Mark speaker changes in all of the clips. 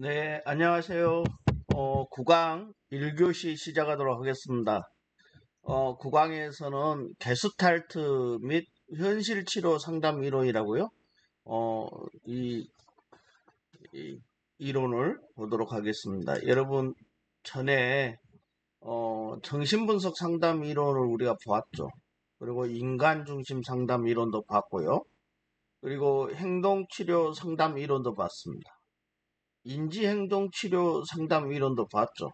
Speaker 1: 네, 안녕하세요. 국강 1교시 시작하도록 하겠습니다. 국강에서는 게스탈트 및 현실치료 상담 이론이라고요. 어, 이, 이 이론을 보도록 하겠습니다. 여러분, 전에, 정신분석 상담 이론을 우리가 보았죠. 그리고 인간 중심 상담 이론도 봤고요. 그리고 행동치료 상담 이론도 봤습니다. 인지행동치료 상담 이론도 봤죠.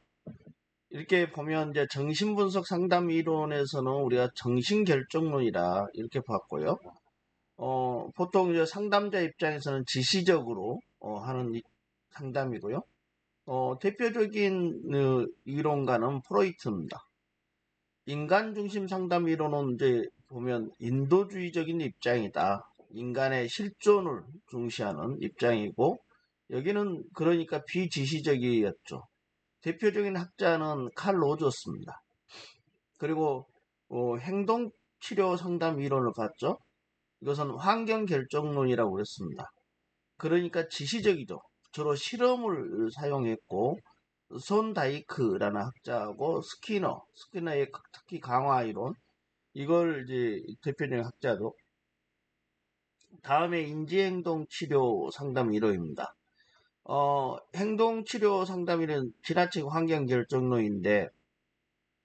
Speaker 1: 이렇게 보면 이제 정신분석 상담 이론에서는 우리가 정신결정론이다 이렇게 봤고요. 보통 이제 상담자 입장에서는 지시적으로 하는 상담이고요. 대표적인 이론가는 프로이트입니다. 인간 중심 상담 이론은 이제 보면 인도주의적인 입장이다. 인간의 실존을 중시하는 입장이고, 여기는 그러니까 비지시적이었죠. 대표적인 학자는 칼 로저스입니다. 그리고 행동치료 상담 이론을 봤죠. 이것은 환경결정론이라고 그랬습니다. 그러니까 지시적이죠. 주로 실험을 사용했고, 손 다이크라는 학자하고 스키너의 특히 강화 이론, 이걸 이제 대표적인 학자도. 다음에 인지행동치료 상담 이론입니다. 행동치료 상담 이론 지나치게 환경결정론인데,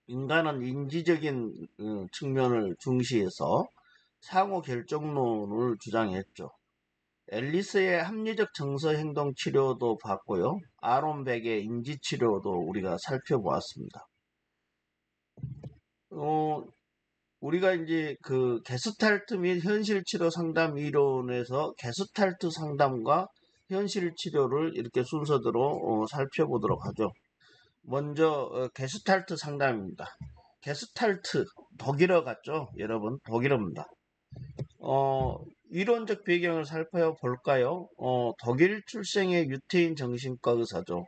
Speaker 1: 인간은 인지적인 측면을 중시해서 상호 결정론을 주장했죠. 앨리스의 합리적 정서 행동 치료도 봤고요. 아론 백의 인지 치료도 우리가 살펴보았습니다. 우리가 이제 그 게스탈트 및 현실 치료 상담 이론에서 게스탈트 상담과 현실 치료를 이렇게 순서대로 살펴보도록 하죠. 먼저 게스탈트 상담입니다. 게스탈트 독일어 같죠? 여러분, 독일어입니다. 이론적 배경을 살펴볼까요? 독일 출생의 유태인 정신과 의사죠.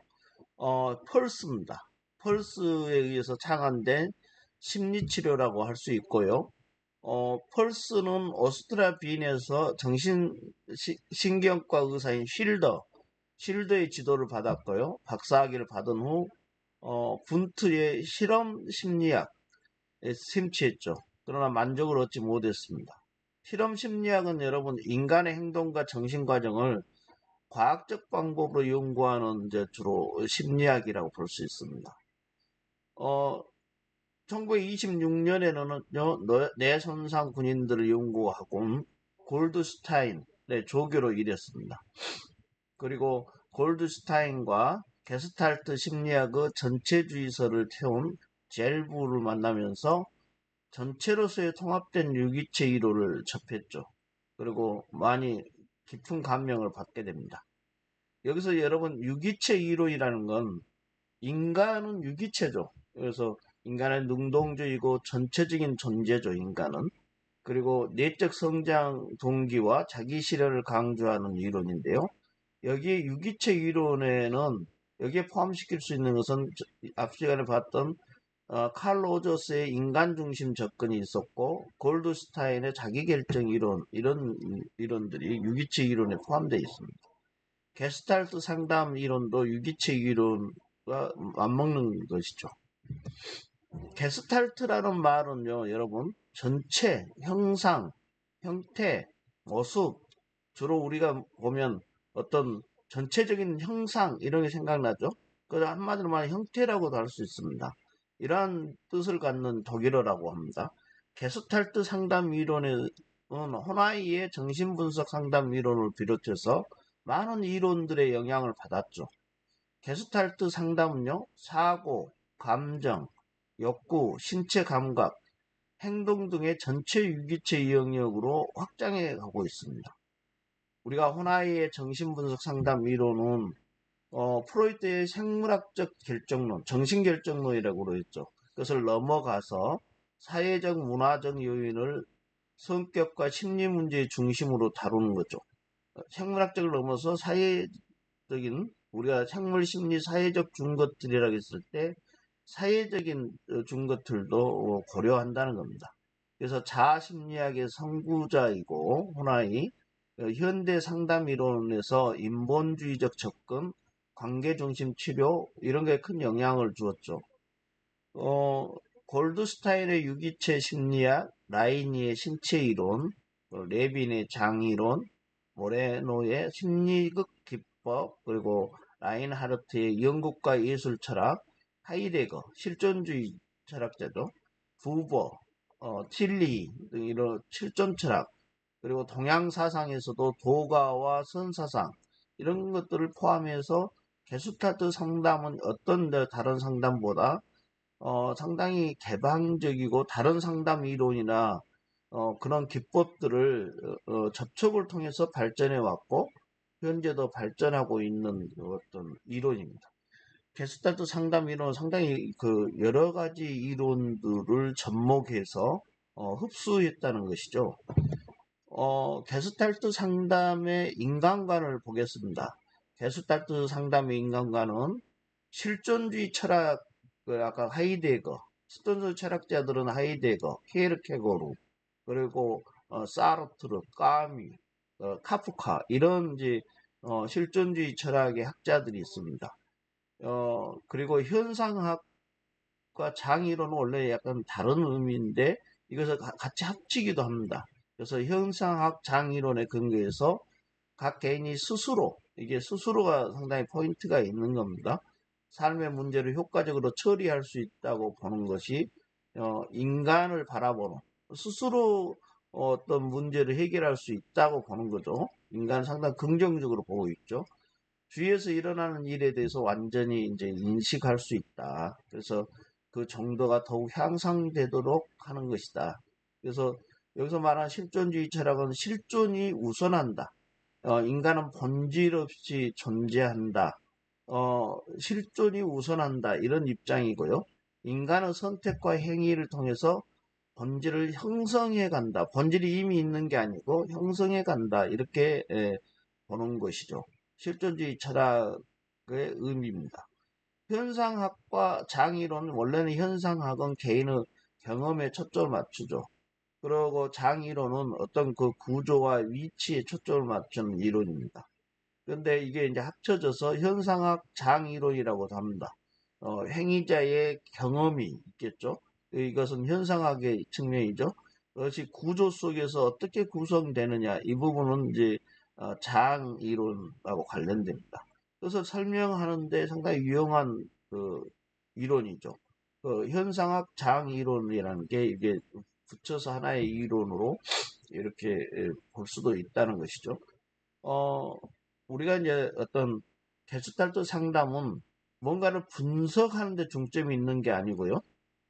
Speaker 1: 펄스입니다. 펄스에 의해서 창안된 심리치료라고 할 수 있고요. 펄스는 오스트리아 빈에서 정신신경과 의사인 쉴더의 지도를 받았고요. 박사학위를 받은 후 분트의 실험 심리학에 심취했죠. 그러나 만족을 얻지 못했습니다. 실험 심리학은 여러분 인간의 행동과 정신 과정을 과학적 방법으로 연구하는 이제 주로 심리학이라고 볼 수 있습니다. 1926년에는 뇌손상 군인들을 연구하고 골드슈타인의 조교로 일했습니다. 그리고 골드슈타인과 게스탈트 심리학의 전체주의서를 태운 젤부를 만나면서 전체로서의 통합된 유기체 이론을 접했죠. 그리고 많이 깊은 감명을 받게 됩니다. 여기서 여러분 유기체 이론이라는 건 인간은 유기체죠. 그래서 인간은 능동적이고 전체적인 존재죠. 인간은. 그리고 내적 성장 동기와 자기 실현을 강조하는 이론인데요. 여기에 유기체 이론에는 여기에 포함시킬 수 있는 것은 앞 시간에 봤던 칼 로저스의 인간 중심 접근이 있었고 골드슈타인의 자기결정 이론 이런 이론들이 유기체 이론에 포함되어 있습니다. 게스탈트 상담 이론도 유기체 이론과 맞먹는 것이죠. 게스탈트라는 말은요, 여러분 전체, 형상, 형태, 모습 주로 우리가 보면 어떤 전체적인 형상 이런 게 생각나죠. 그래서 한마디로 말하면 형태라고도 할 수 있습니다. 이러한 뜻을 갖는 독일어라고 합니다. 게스탈트 상담 이론은 호나이의 정신분석 상담 이론을 비롯해서 많은 이론들의 영향을 받았죠. 게스탈트 상담은요, 사고, 감정, 욕구, 신체 감각, 행동 등의 전체 유기체 영역으로 확장해 가고 있습니다. 우리가 호나이의 정신분석 상담 이론은 프로이트의 생물학적 결정론, 정신결정론이라고 그러죠. 그것을 넘어가서 사회적, 문화적 요인을 성격과 심리 문제의 중심으로 다루는 거죠. 생물학적을 넘어서 사회적인, 우리가 생물, 심리, 사회적 준것들이라고 했을 때 사회적인 준것들도 고려한다는 겁니다. 그래서 자아심리학의 선구자이고 호나이, 현대 상담 이론에서 인본주의적 접근, 관계 중심 치료 이런 게 큰 영향을 주었죠. 골드스타인의 유기체 심리학, 라이니의 신체 이론, 레빈의 장이론, 모레노의 심리극 기법, 그리고 라인하르트의 영국과 예술 철학, 하이데거 실존주의 철학자죠. 부버, 틸리 등 이런 실존 철학, 그리고 동양 사상에서도 도가와 선사상 이런 것들을 포함해서 게슈탈트 상담은 어떤 다른 상담보다 상당히 개방적이고 다른 상담 이론이나 그런 기법들을 접촉을 통해서 발전해 왔고 현재도 발전하고 있는 어떤 이론입니다. 게스탈트 상담 이론은 상당히 그 여러 가지 이론들을 접목해서 흡수했다는 것이죠. 게스탈트 상담의 인간관을 보겠습니다. 게스탈트 상담의 인간관은 실존주의 철학, 아까 하이데거, 실존주의 철학자들은 하이데거, 케르케고르, 그리고 사르트르, 까미, 카프카 이런 이제 실존주의 철학의 학자들이 있습니다. 그리고 현상학과 장이론은 원래 약간 다른 의미인데 이것을 같이 합치기도 합니다. 그래서 현상학 장이론에 근거해서 각 개인이 스스로 이게 스스로가 상당히 포인트가 있는 겁니다. 삶의 문제를 효과적으로 처리할 수 있다고 보는 것이 인간을 바라보는 스스로 어떤 문제를 해결할 수 있다고 보는 거죠. 인간은 상당히 긍정적으로 보고 있죠. 주위에서 일어나는 일에 대해서 완전히 이제 인식할 수 있다. 그래서 그 정도가 더욱 향상되도록 하는 것이다. 그래서 여기서 말하는 실존주의 철학은 실존이 우선한다. 인간은 본질 없이 존재한다. 실존이 우선한다. 이런 입장이고요. 인간은 선택과 행위를 통해서 본질을 형성해 간다. 본질이 이미 있는 게 아니고 형성해 간다. 이렇게 보는 것이죠. 실존주의 철학의 의미입니다. 현상학과 장이론, 원래는 현상학은 개인의 경험에 초점을 맞추죠. 그리고 장이론은 어떤 그 구조와 위치에 초점을 맞추는 이론입니다. 그런데 이게 이제 합쳐져서 현상학 장이론이라고도 합니다. 행위자의 경험이 있겠죠. 이것은 현상학의 측면이죠. 그것이 구조 속에서 어떻게 구성되느냐 이 부분은 이제 장이론하고 관련됩니다. 그래서 설명하는데 상당히 유용한 그 이론이죠. 그 현상학 장이론이라는 게 이게 붙여서 하나의 이론으로 이렇게 볼 수도 있다는 것이죠. 어, 우리가 이제 어떤 게스탈트 상담은 뭔가를 분석하는 데 중점이 있는 게 아니고요.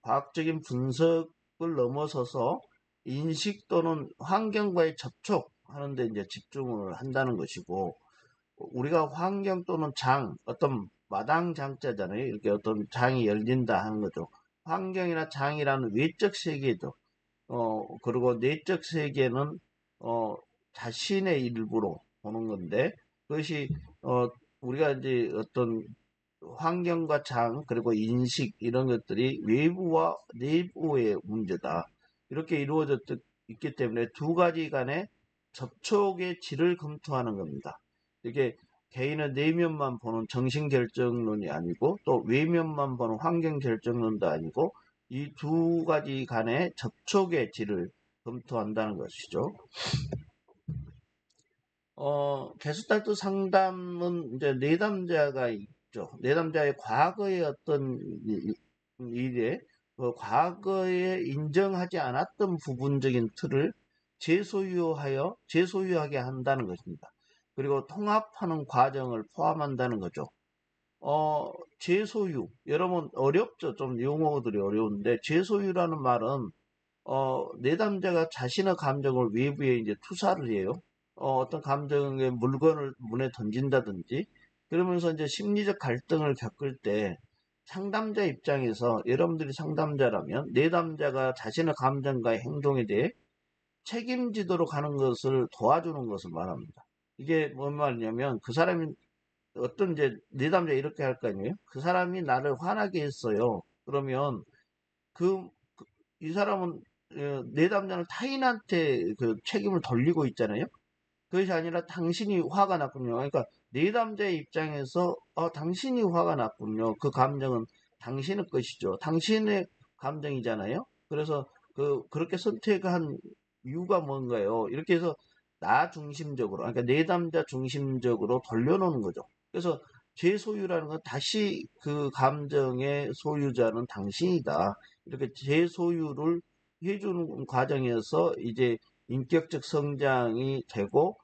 Speaker 1: 과학적인 분석을 넘어서서 인식 또는 환경과의 접촉하는 데 이제 집중을 한다는 것이고, 우리가 환경 또는 장, 어떤 마당 장자잖아요. 이렇게 어떤 장이 열린다 하는 거죠. 환경이나 장이라는 외적 세계죠. 그리고 내적 세계는, 자신의 일부로 보는 건데, 그것이, 우리가 이제 어떤 환경과 장, 그리고 인식, 이런 것들이 외부와 내부의 문제다. 이렇게 이루어져 있기 때문에 두 가지 간의 접촉의 질을 검토하는 겁니다. 이게 개인의 내면만 보는 정신결정론이 아니고 또 외면만 보는 환경결정론도 아니고 이 두 가지 간의 접촉의 질을 검토한다는 것이죠. 게스탈트 상담은 이제 내담자가 있죠. 내담자의 과거의 어떤 일에 과거에 인정하지 않았던 부분적인 틀을 재소유하게 한다는 것입니다. 그리고 통합하는 과정을 포함한다는 거죠. 재소유. 여러분 어렵죠. 좀 용어들이 어려운데 재소유라는 말은 내담자가 자신의 감정을 외부에 이제 투사를 해요. 어떤 감정의 물건을 문에 던진다든지 그러면서 이제 심리적 갈등을 겪을 때 상담자 입장에서 여러분들이 상담자라면 내담자가 자신의 감정과 행동에 대해 책임지도록 하는 것을 도와주는 것을 말합니다. 이게 뭔 말이냐면 그 사람이 어떤 이제 내담자 이렇게 할 거 아니에요? 그 사람이 나를 화나게 했어요. 그러면 그, 이 사람은 내담자는 타인한테 그 책임을 돌리고 있잖아요. 그것이 아니라 당신이 화가 났군요. 그러니까 내담자의 입장에서 당신이 화가 났군요. 그 감정은 당신의 것이죠. 당신의 감정이잖아요. 그래서 그렇게 선택한 이유가 뭔가요? 이렇게 해서 나 중심적으로, 그러니까 내담자 중심적으로 돌려놓는 거죠. 그래서 제 소유라는 건 다시 그 감정의 소유자는 당신이다. 이렇게 제 소유를 해주는 과정에서 이제 인격적 성장이 되고,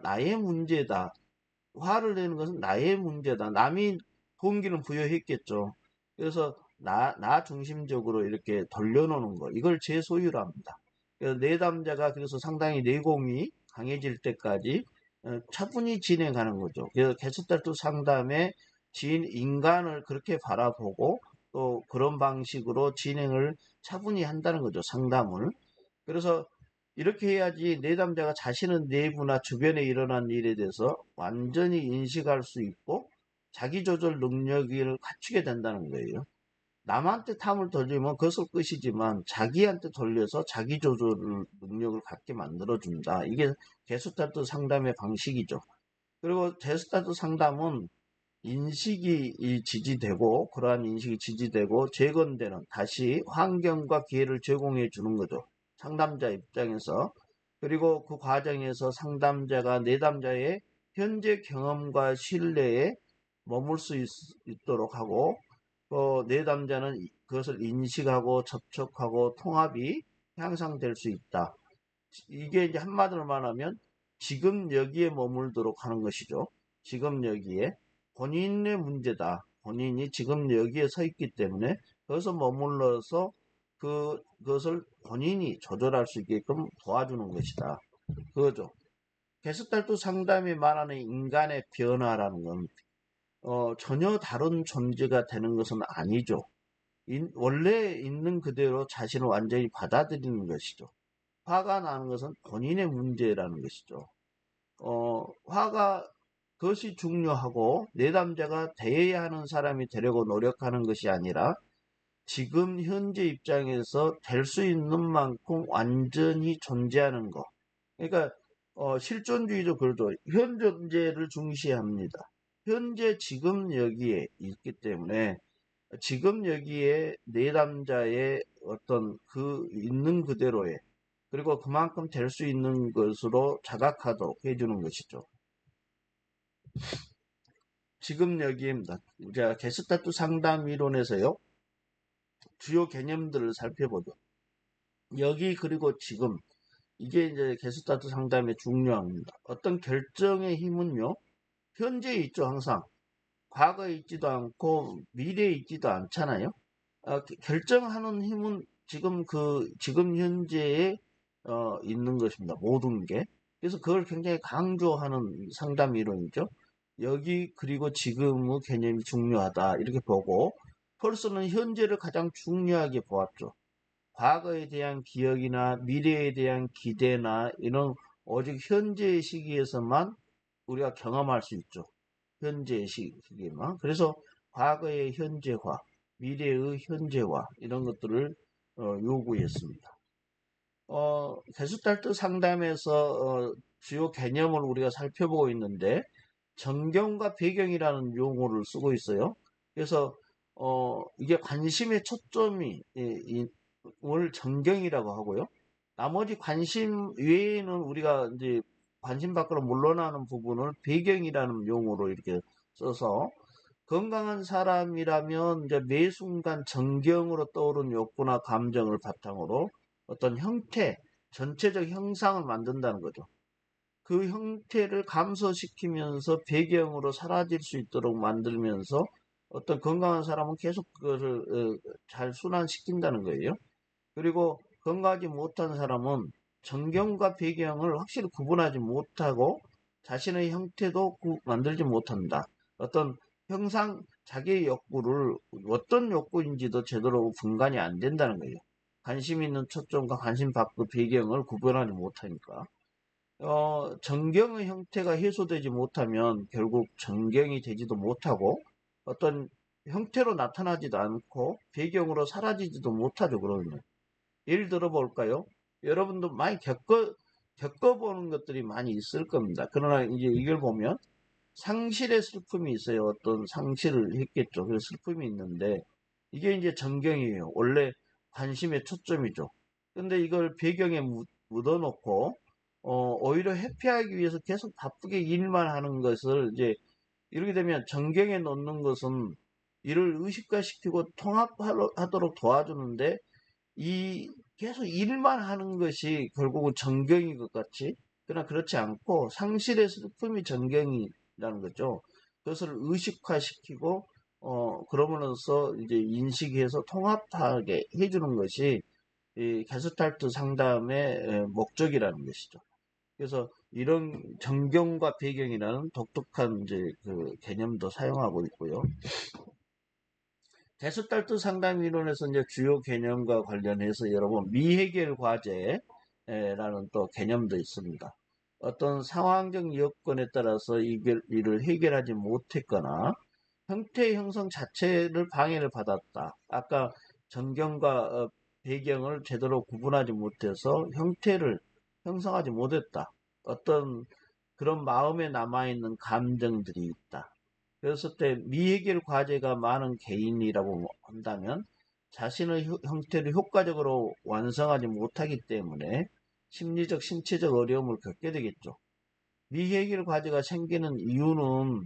Speaker 1: 나의 문제다. 화를 내는 것은 나의 문제다. 남이 동기는 부여했겠죠. 그래서 나 중심적으로 이렇게 돌려놓는 거. 이걸 제 소유랍니다. 그래서 내담자가 그래서 상당히 내공이 강해질 때까지 차분히 진행하는 거죠. 그래서 게스탈트 상담에 진 인간을 그렇게 바라보고 또 그런 방식으로 진행을 차분히 한다는 거죠. 상담을. 그래서 이렇게 해야지 내담자가 자신의 내부나 주변에 일어난 일에 대해서 완전히 인식할 수 있고 자기 조절 능력을 갖추게 된다는 거예요. 남한테 탐을 돌리면 그것을 끝이지만 자기한테 돌려서 자기 조절 능력을 갖게 만들어준다. 이게 게스탈트 상담의 방식이죠. 그리고 게스탈트 상담은 인식이 지지되고 그러한 인식이 지지되고 재건되는 다시 환경과 기회를 제공해 주는 거죠. 상담자 입장에서. 그리고 그 과정에서 상담자가 내담자의 현재 경험과 신뢰에 머물 수 있도록 하고 내담자는 그것을 인식하고 접촉하고 통합이 향상될 수 있다. 이게 이제 한마디로 말하면 지금 여기에 머물도록 하는 것이죠. 지금 여기에 본인의 문제다. 본인이 지금 여기에 서 있기 때문에 거기서 머물러서 그것을 본인이 조절할 수 있게끔 도와주는 것이다. 그거죠. 게스탈트 상담이 말하는 인간의 변화라는 건 전혀 다른 존재가 되는 것은 아니죠. 원래 있는 그대로 자신을 완전히 받아들이는 것이죠. 화가 나는 것은 본인의 문제라는 것이죠. 화가 그것이 중요하고 내담자가 대해야 하는 사람이 되려고 노력하는 것이 아니라 지금 현재 입장에서 될 수 있는 만큼 완전히 존재하는 것. 그러니까 실존주의도 그렇죠. 현존재를 중시합니다. 현재 지금 여기에 있기 때문에 지금 여기에 내담자의 어떤 그 있는 그대로의 그리고 그만큼 될 수 있는 것으로 자각하도록 해주는 것이죠. 지금 여기입니다. 이제 게스타트 상담 이론에서요. 주요 개념들을 살펴보죠. 여기 그리고 지금 이게 이제 게스타트 상담의 중요합니다. 어떤 결정의 힘은요. 현재에 있죠. 항상. 과거에 있지도 않고 미래에 있지도 않잖아요. 결정하는 힘은 지금 현재에 있는 것입니다. 모든 게. 그래서 그걸 굉장히 강조하는 상담 이론이죠. 여기 그리고 지금의 개념이 중요하다 이렇게 보고 펄스는 현재를 가장 중요하게 보았죠. 과거에 대한 기억이나 미래에 대한 기대나 이런 오직 현재의 시기에서만 우리가 경험할 수 있죠. 현재의 시기에만. 그래서 과거의 현재화, 미래의 현재화 이런 것들을 요구했습니다. 게슈탈트 상담에서 주요 개념을 우리가 살펴보고 있는데 전경과 배경이라는 용어를 쓰고 있어요. 그래서 이게 관심의 초점이 을 전경이라고 하고요. 나머지 관심 외에는 우리가 이제 관심 밖으로 물러나는 부분을 배경이라는 용어로 이렇게 써서 건강한 사람이라면 이제 매 순간 전경으로 떠오르는 욕구나 감정을 바탕으로 어떤 형태, 전체적 형상을 만든다는 거죠. 그 형태를 감소시키면서 배경으로 사라질 수 있도록 만들면서 어떤 건강한 사람은 계속 그것을 잘 순환시킨다는 거예요. 그리고 건강하지 못한 사람은 전경과 배경을 확실히 구분하지 못하고 자신의 형태도 만들지 못한다. 어떤 형상, 자기의 욕구를 어떤 욕구인지도 제대로 분간이 안 된다는 거예요. 관심 있는 초점과 관심 밖의 배경을 구분하지 못하니까. 전경의 형태가 해소되지 못하면 결국 전경이 되지도 못하고 어떤 형태로 나타나지도 않고 배경으로 사라지지도 못하죠. 그러면 예를 들어 볼까요? 여러분도 많이 겪어보는 것들이 많이 있을 겁니다. 그러나 이제 이걸 보면 상실의 슬픔이 있어요. 어떤 상실을 했겠죠. 그 슬픔이 있는데 이게 이제 전경이에요. 원래 관심의 초점이죠. 근데 이걸 배경에 묻어놓고 오히려 회피하기 위해서 계속 바쁘게 일만 하는 것을 이제 이렇게 되면 전경에 놓는 것은 이를 의식화시키고 통합하도록 도와주는데 이 계속 일만 하는 것이 결국은 전경인 것 같이 그러나 그렇지 않고 상실의 슬픔이 전경이라는 거죠. 그것을 의식화시키고 그러면서 이제 인식해서 통합하게 해주는 것이 이 게스탈트 상담의 목적이라는 것이죠. 그래서 이런 전경과 배경이라는 독특한 이제 그 개념도 사용하고 있고요. 게스탈트 상담 이론에서 이제 주요 개념과 관련해서 여러분 미해결 과제라는 또 개념도 있습니다. 어떤 상황적 여건에 따라서 이를 해결하지 못했거나 형태 형성 자체를 방해를 받았다. 아까 전경과 배경을 제대로 구분하지 못해서 형태를 형성하지 못했다. 어떤 그런 마음에 남아있는 감정들이 있다. 그랬을 때 미해결 과제가 많은 개인이라고 한다면 자신의 형태를 효과적으로 완성하지 못하기 때문에 심리적, 신체적 어려움을 겪게 되겠죠. 미해결 과제가 생기는 이유는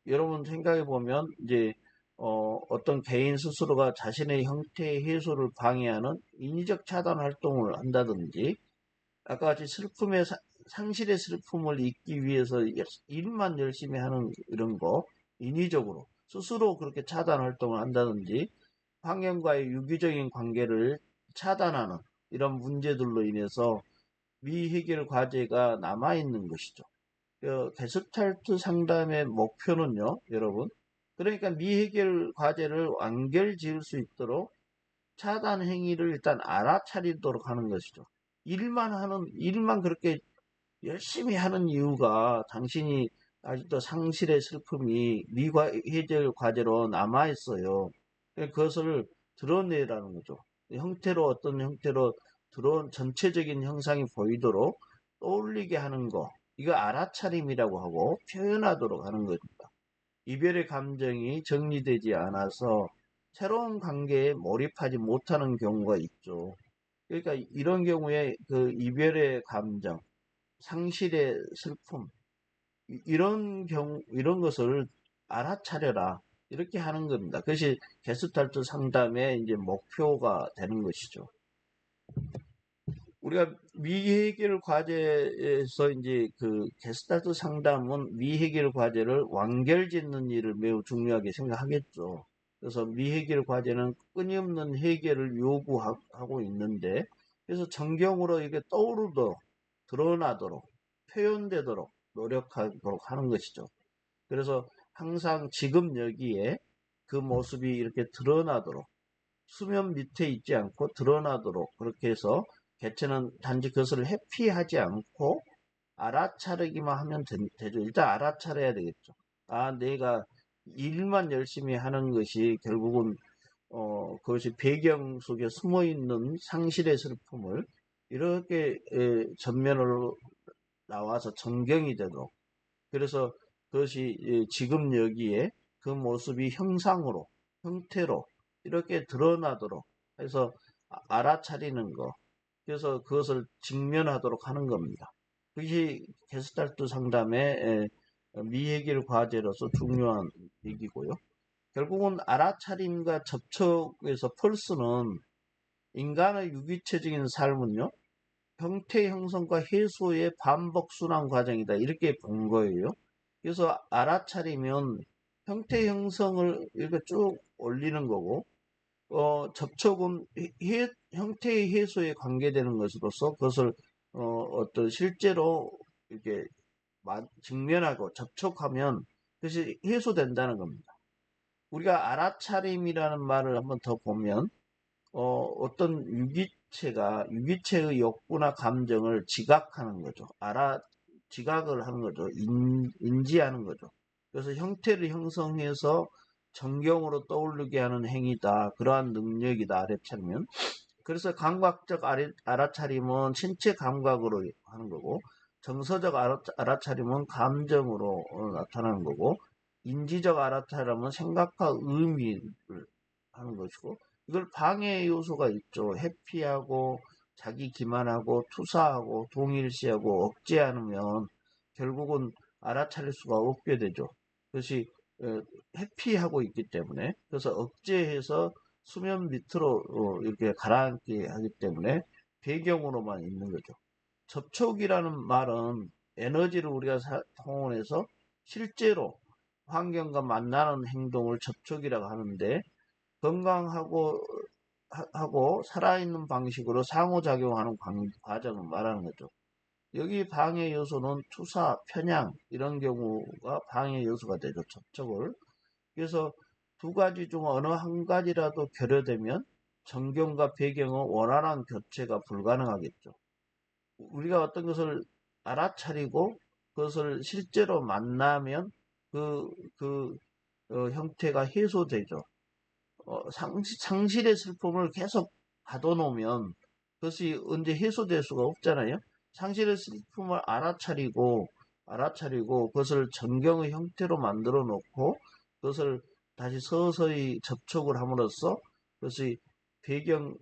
Speaker 1: 여러분 생각해 보면 이제 어떤 개인 스스로가 자신의 형태 해소를 방해하는 인위적 차단 활동을 한다든지 아까 같이 상실의 슬픔을 잊기 위해서 일만 열심히 하는 이런 거 인위적으로 스스로 그렇게 차단 활동을 한다든지 환경과의 유기적인 관계를 차단하는 이런 문제들로 인해서 미해결 과제가 남아있는 것이죠. 게스탈트 상담의 목표는요, 여러분. 그러니까 미해결 과제를 완결 지을 수 있도록 차단 행위를 일단 알아차리도록 하는 것이죠. 일만 그렇게 열심히 하는 이유가 당신이 아직도 상실의 슬픔이 미해결 과제로 남아있어요. 그것을 드러내라는 거죠. 어떤 형태로 전체적인 형상이 보이도록 떠올리게 하는 거. 이거 알아차림이라고 하고 표현하도록 하는 겁니다. 이별의 감정이 정리되지 않아서 새로운 관계에 몰입하지 못하는 경우가 있죠. 그러니까 이런 경우에 그 이별의 감정, 상실의 슬픔, 이런 것을 알아차려라. 이렇게 하는 겁니다. 그것이 게스탈트 상담의 이제 목표가 되는 것이죠. 우리가 미해결 과제에서 이제 그 게스탈트 상담은 미해결 과제를 완결짓는 일을 매우 중요하게 생각하겠죠. 그래서 미해결 과제는 끊임없는 해결을 요구하고 있는데, 그래서 정경으로 이게 떠오르도록, 드러나도록, 표현되도록 노력하도록 하는 것이죠. 그래서 항상 지금 여기에 그 모습이 이렇게 드러나도록 수면 밑에 있지 않고 드러나도록 그렇게 해서 개체는 단지 그것을 회피하지 않고 알아차리기만 하면 되죠. 일단 알아차려야 되겠죠. 아, 내가 일만 열심히 하는 것이 결국은 그것이 배경 속에 숨어 있는 상실의 슬픔을 이렇게 전면으로 나와서 전경이 되도록 그래서 그것이 지금 여기에 그 모습이 형태로 이렇게 드러나도록 해서 알아차리는 거. 그래서 그것을 직면하도록 하는 겁니다. 그것이 게스탈트 상담의 미해결 과제로서 중요한 얘기고요. 결국은 알아차림과 접촉에서 펄스는 인간의 유기체적인 삶은요. 형태 형성과 해소의 반복 순환 과정이다. 이렇게 본 거예요. 그래서 알아차리면 형태 형성을 이렇게 쭉 올리는 거고, 접촉은 형태의 해소에 관계되는 것으로서 그것을 어떤 실제로 이렇게 직면하고 접촉하면 그것이 해소된다는 겁니다. 우리가 알아차림이라는 말을 한번 더 보면 어떤 유기체의 욕구나 감정을 지각하는 거죠. 지각을 하는 거죠. 인지하는 거죠. 그래서 형태를 형성해서 정경으로 떠오르게 하는 행위다. 그러한 능력이다. 알아차리면. 그래서 감각적 알아차림은 신체 감각으로 하는 거고, 정서적 알아차림은 감정으로 나타나는 거고, 인지적 알아차림은 생각과 의미를 하는 것이고, 이걸 방해 요소가 있죠. 회피하고 자기 기만하고 투사하고 동일시하고 억제하면 결국은 알아차릴 수가 없게 되죠. 그것이 회피하고 있기 때문에, 그래서 억제해서 수면 밑으로 이렇게 가라앉게 하기 때문에 배경으로만 있는 거죠. 접촉이라는 말은 에너지를 우리가 동원해서 실제로 환경과 만나는 행동을 접촉이라고 하는데, 건강하고 하고 살아있는 방식으로 상호작용하는 과정을 말하는 거죠. 여기 방해 요소는 투사, 편향 이런 경우가 방해 요소가 되죠. 접촉을. 그래서 두 가지 중 어느 한 가지라도 결여되면 전경과 배경의 원활한 교체가 불가능하겠죠. 우리가 어떤 것을 알아차리고 그것을 실제로 만나면 그, 그 형태가 해소되죠. 상실의 슬픔을 계속 가둬놓으면 그것이 언제 해소될 수가 없잖아요. 상실의 슬픔을 알아차리고 그것을 전경의 형태로 만들어 놓고 그것을 다시 서서히 접촉을 함으로써 그것이 배경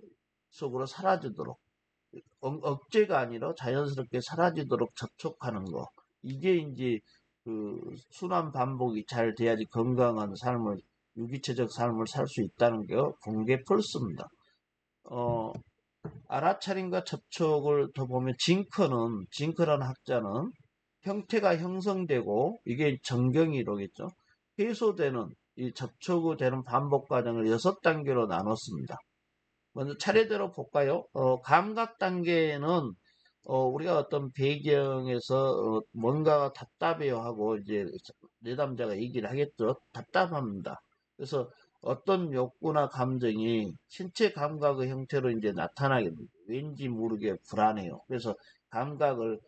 Speaker 1: 속으로 사라지도록 억제가 아니라 자연스럽게 사라지도록 접촉하는 거. 이게 이제 그 순환 반복이 잘 돼야지 건강한 삶을 유기체적 삶을 살 수 있다는 게 공개 펄스입니다. 알아차림과 접촉을 더 보면 징크라는 학자는 형태가 형성되고 이게 정경이로겠죠. 해소되는 이 접촉이 되는 반복 과정을 6단계로 나눴습니다. 먼저 차례대로 볼까요? 감각 단계는 우리가 어떤 배경에서 뭔가가 답답해요 하고 이제 내담자가 얘기를 하겠죠. 답답합니다. 그래서 어떤 욕구나 감정이 신체 감각의 형태로 이제 나타나게 됩니다. 왠지 모르게 불안해요. 그래서 감각을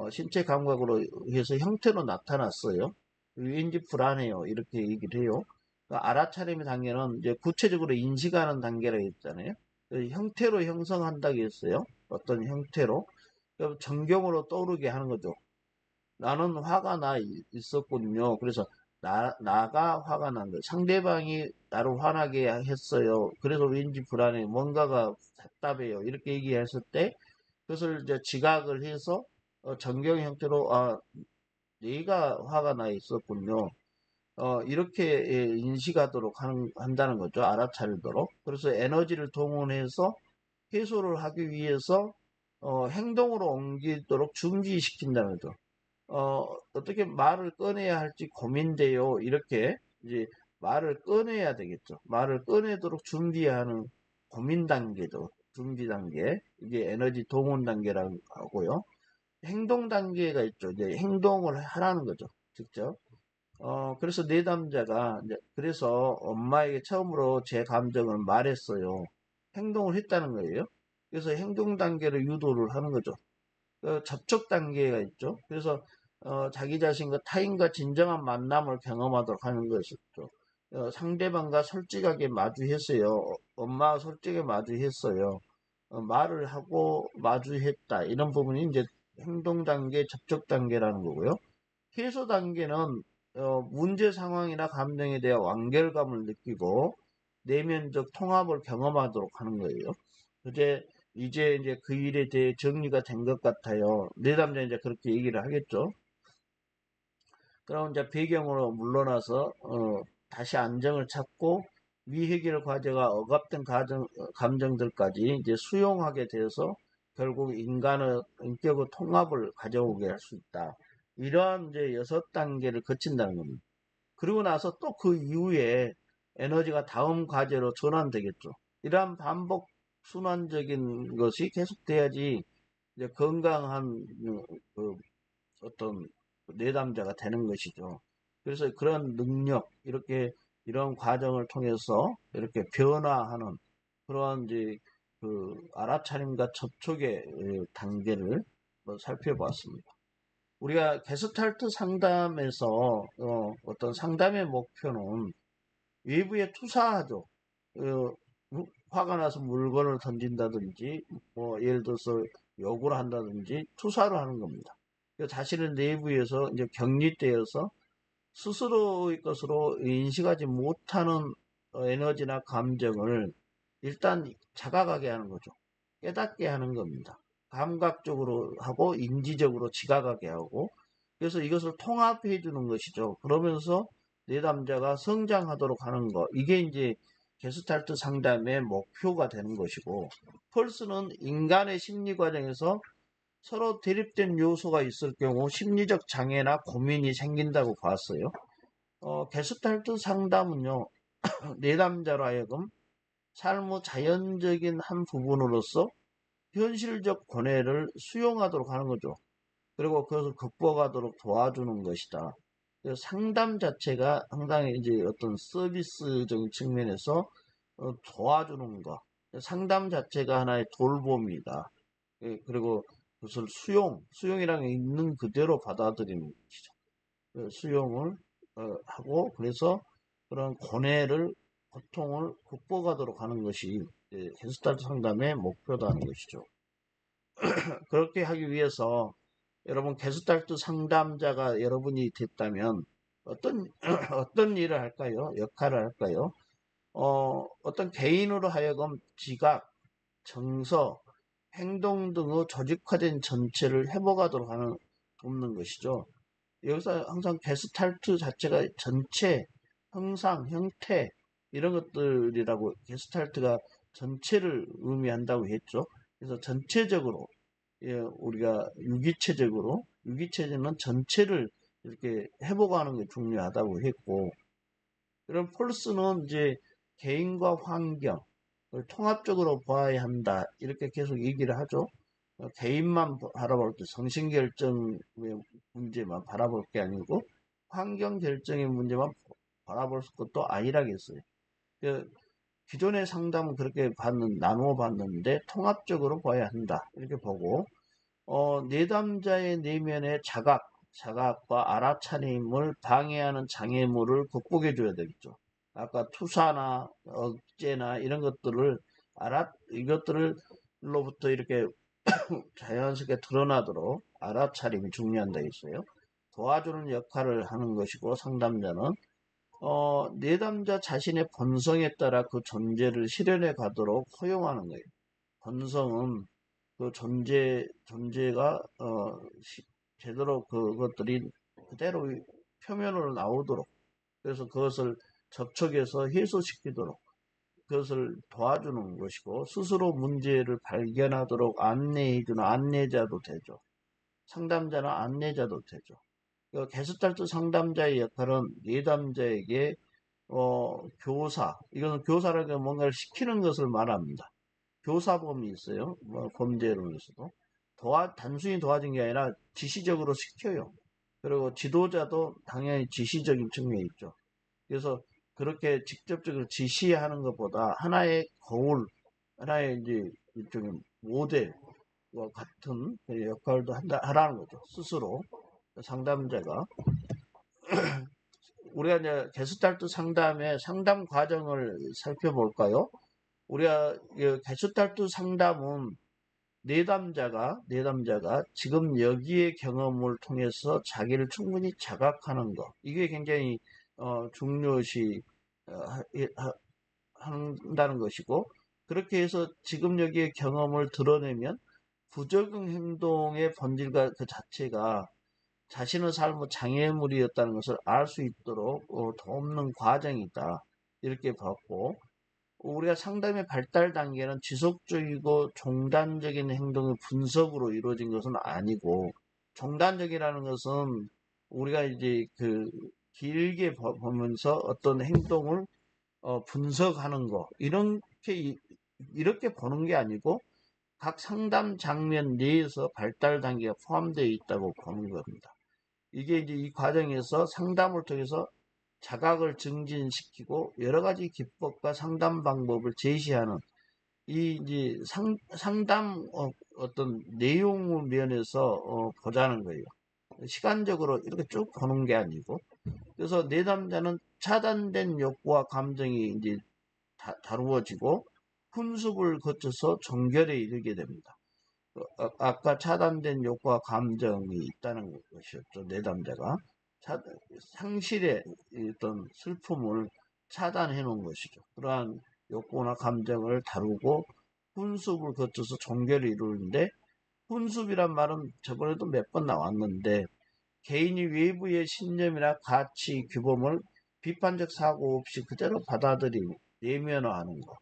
Speaker 1: 신체 감각으로 해서 형태로 나타났어요. 왠지 불안해요. 이렇게 얘기를 해요. 알아차림의 단계는 이제 구체적으로 인식하는 단계라 했잖아요. 형태로 형성한다고 했어요. 어떤 형태로. 정경으로 떠오르게 하는 거죠. 나는 화가 나 있었군요. 그래서 나가 화가 난 거예요. 상대방이 나를 화나게 했어요. 그래서 왠지 불안해. 뭔가가 답답해요. 이렇게 얘기했을 때 그것을 이제 지각을 해서 정경 형태로 내가 화가 나 있었군요. 이렇게 인식하도록 한다는 거죠. 알아차리도록. 그래서 에너지를 동원해서 해소를 하기 위해서 행동으로 옮기도록 중지시킨다는 거죠. 어떻게 말을 꺼내야 할지 고민돼요. 이렇게 이제 말을 꺼내야 되겠죠. 말을 꺼내도록 준비하는 고민 단계죠. 준비 단계. 이게 에너지 동원 단계라고 하고요. 행동 단계가 있죠. 이제 행동을 하라는 거죠. 직접. 그래서 내담자가 그래서 엄마에게 처음으로 제 감정을 말했어요. 행동을 했다는 거예요. 그래서 행동 단계를 유도를 하는 거죠. 접촉 단계가 있죠. 그래서 자기 자신과 타인과 진정한 만남을 경험하도록 하는 것이죠. 상대방과 솔직하게 마주했어요. 엄마와 솔직하게 마주했어요. 말을 하고 마주했다. 이런 부분이 이제 행동 단계, 접촉 단계라는 거고요. 해소 단계는 문제 상황이나 감정에 대한 완결감을 느끼고 내면적 통합을 경험하도록 하는 거예요. 이제 그 일에 대해 정리가 된 것 같아요. 내담자 이제 그렇게 얘기를 하겠죠. 그럼 이제 배경으로 물러나서 다시 안정을 찾고 미해결 과제가 억압된 감정들까지 이제 수용하게 되어서 결국 인간의 인격의 통합을 가져오게 할 수 있다. 이러한 이제 6단계를 거친다는 겁니다. 그리고 나서 또 그 이후에 에너지가 다음 과제로 전환되겠죠. 이러한 반복 순환적인 것이 계속돼야지 이제 건강한 그 어떤 내담자가 되는 것이죠. 그래서 그런 능력, 이런 과정을 통해서 이렇게 변화하는 그러한 이제 그 알아차림과 접촉의 단계를 살펴보았습니다. 우리가 게스탈트 상담에서 어떤 상담의 목표는 외부에 투사하죠. 화가 나서 물건을 던진다든지, 뭐 예를 들어서 욕을 한다든지 투사를 하는 겁니다. 자신의 내부에서 이제 격리되어서 스스로의 것으로 인식하지 못하는 에너지나 감정을 일단 자각하게 하는 거죠. 깨닫게 하는 겁니다. 감각적으로 하고 인지적으로 지각하게 하고, 그래서 이것을 통합해 주는 것이죠. 그러면서 내담자가 성장하도록 하는 거, 이게 이제 게스탈트 상담의 목표가 되는 것이고, 펄스는 인간의 심리 과정에서 서로 대립된 요소가 있을 경우 심리적 장애나 고민이 생긴다고 봤어요. 게스탈트 상담은요, 내담자로 하여금 삶의 자연적인 한 부분으로서 현실적 고뇌를 수용하도록 하는 거죠. 그리고 그것을 극복하도록 도와주는 것이다. 상담 자체가 상당히 이제 어떤 서비스적인 측면에서 도와주는 것. 상담 자체가 하나의 돌봄이다. 그리고 그것을 수용이라는 게 있는 그대로 받아들이는 것이죠. 수용을 하고, 그래서 그런 고뇌를, 고통을 극복하도록 하는 것이 게스탈트 상담의 목표라는 것이죠. 그렇게 하기 위해서 여러분 게스탈트 상담자가 여러분이 됐다면 어떤 어떤 일을 할까요? 역할을 할까요? 어떤 개인으로 하여금 지각, 정서, 행동 등의 조직화된 전체를 회복하도록 하는 돕는 것이죠. 여기서 항상 게스탈트 자체가 전체, 형상, 형태 이런 것들이라고, 게스탈트가 전체를 의미한다고 했죠. 그래서 전체적으로, 우리가 유기체적으로, 유기체는 전체를 이렇게 회복하는 게 중요하다고 했고, 그럼 폴스는 이제 개인과 환경을 통합적으로 봐야 한다, 이렇게 계속 얘기를 하죠. 개인만 바라볼 때 성신결정의 문제만 바라볼 게 아니고 환경 결정의 문제만 바라볼 것도 아니라겠어요. 기존의 상담은 그렇게 나누어 봤는데 통합적으로 봐야 한다, 이렇게 보고, 내담자의 내면의 자각과 알아차림을 방해하는 장애물을 극복해 줘야 되겠죠. 아까 투사나 억제나 이런 것들을 이것들로부터 이렇게 자연스럽게 드러나도록 알아차림이 중요한다 했어요. 도와주는 역할을 하는 것이고, 상담자는 내담자 자신의 본성에 따라 그 존재를 실현해 가도록 허용하는 거예요. 본성은 그 존재가 제대로 그것들이 그대로 표면으로 나오도록, 그래서 그것을 접촉해서 해소시키도록 그것을 도와주는 것이고, 스스로 문제를 발견하도록 안내해주는 안내자도 되죠. 상담자는 안내자도 되죠. 게스탈트 상담자의 역할은 내담자에게 교사, 이거는 교사라는 게 뭔가를 시키는 것을 말합니다. 교사범이 있어요. 범죄론에서도 단순히 도와준 게 아니라 지시적으로 시켜요. 그리고 지도자도 당연히 지시적인 측면이 있죠. 그래서 그렇게 직접적으로 지시하는 것보다 하나의 거울, 하나의 이제 일종의 모델과 같은 역할도 하라는 거죠. 스스로 상담자가. 우리가 이제 게스탈트 상담의 상담 과정을 살펴볼까요? 우리가 게스탈트 상담은 내담자가 지금 여기의 경험을 통해서 자기를 충분히 자각하는 것, 이게 굉장히 중요시 한다는 것이고, 그렇게 해서 지금 여기의 경험을 드러내면 부적응 행동의 본질과 그 자체가 자신의 삶의 장애물이었다는 것을 알 수 있도록 돕는 과정이다, 이렇게 봤고, 우리가 상담의 발달 단계는 지속적이고 종단적인 행동의 분석으로 이루어진 것은 아니고, 종단적이라는 것은 우리가 이제 길게 보면서 어떤 행동을 분석하는 거, 이렇게 보는 게 아니고 각 상담 장면 내에서 발달 단계가 포함되어 있다고 보는 겁니다. 이게 이제 이 과정에서 상담을 통해서 자각을 증진시키고 여러 가지 기법과 상담 방법을 제시하는, 이 이제 상담 어떤 내용 면에서 보자는 거예요. 시간적으로 이렇게 쭉 보는 게 아니고. 그래서 내담자는 차단된 욕구와 감정이 이제 다루어지고 훈습을 거쳐서 종결에 이르게 됩니다. 아까 차단된 욕구와 감정이 있다는 것이었죠. 내담자가 상실의 어떤 슬픔을 차단해 놓은 것이죠. 그러한 욕구나 감정을 다루고 훈습을 거쳐서 종결을 이루는데, 훈습이란 말은 저번에도 몇 번 나왔는데, 개인이 외부의 신념이나 가치, 규범을 비판적 사고 없이 그대로 받아들이고 내면화하는 것.